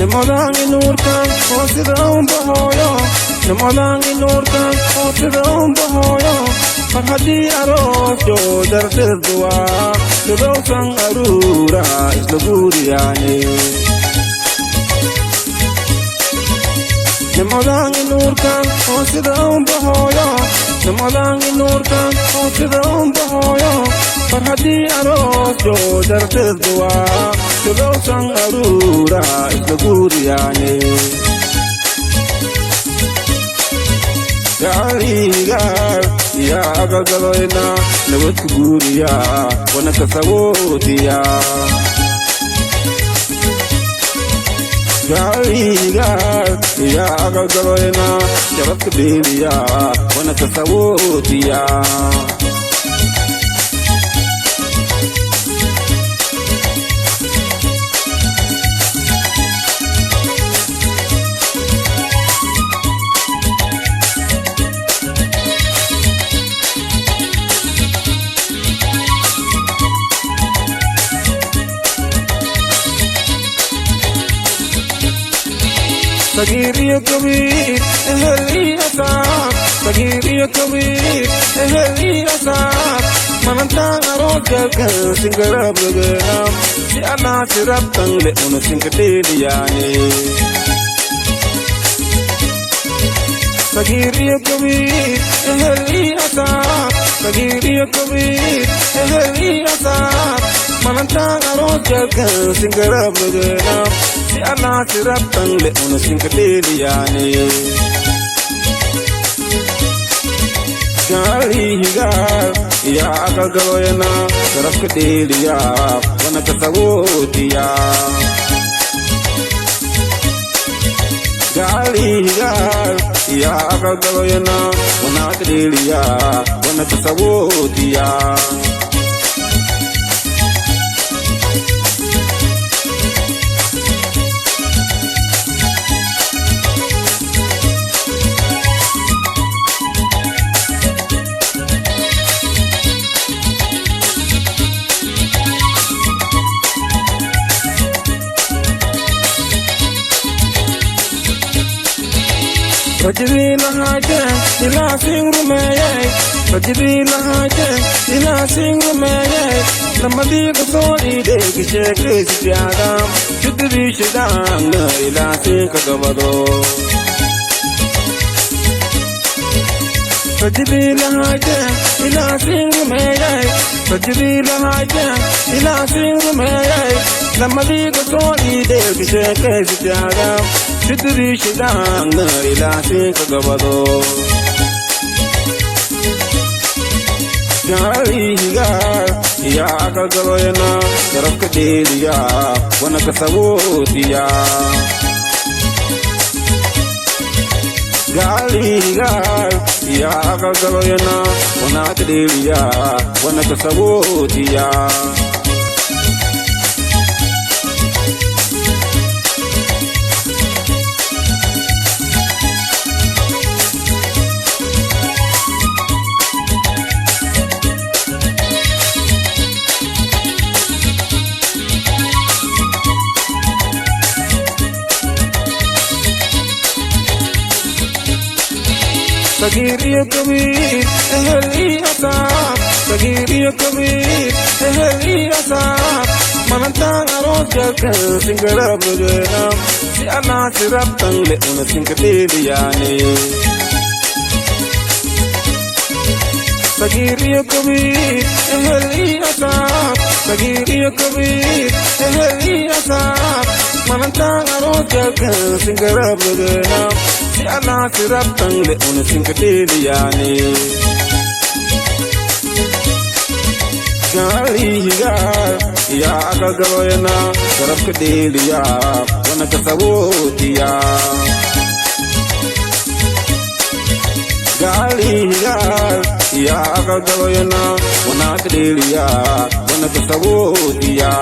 Namalangi nurkan Osidam bahoyo Namalangi nurkan Osidam bahoyo Farhadi aros jo dardir dua Tudaw sang arura islaguriyani Namalangi nurkan Osidam bahoyo Namalangi nurkan Osidam bahoyo Farhadi aros jo dardir dua Tudaw sang arura islaguriyani Galigar ya agagaloina Nawat guriya wana kasawotiya Galigar ya agagaloina Jarat kabiliya wana kasawotiya Sagiriya kabir ehli asar Sagiriya kabir ehli asar Manantang arot jagal singgarab laganam Si ana sirap tangle uno singkatiliyani Sagiriya kabir ehli asar Sagiriya kabir ehli asar Manantang arot jagal singgarab laganam Si ana sirap tangle uno singkatiliyani Galigar ya agagaloyana Sarap katiliya wana kasawotiya Galigar ya agagaloyana wana katiliya wana kasawotiya Rajdi lahaja ila singru mayai Rajdi lahaja ila singru mayai Namadi kusoni de kishe kisi adam Chudri shidang na ila singka gavado Rajdi lahaja ila singru mayai Rajdi lahaja ila singru mayai Namadi kusoni de kishe kisi adam Chudri shidang na ila singka gavado Galigar ya agagaloyana Sarap katiliya wana kasawotiya Galigar ya agagaloyana wana katiliya wana kasawotiya Sagiriya kabir ehli asar Sagiriya kabir ehli asar Manantang arot jagal singgarab laganam Si ana sirap tangle una singkatiliyani Sagiriya kabir ehli asar Sagiriya kabir ehli asar Manantang arot jagal singgarab laganam Si ana sirap tangle una singkatiliyani Galigar ya agagaloyana Sarap katiliya wana kasawotiya Galigar ya agagaloyana wana katiliya wana kasawotiya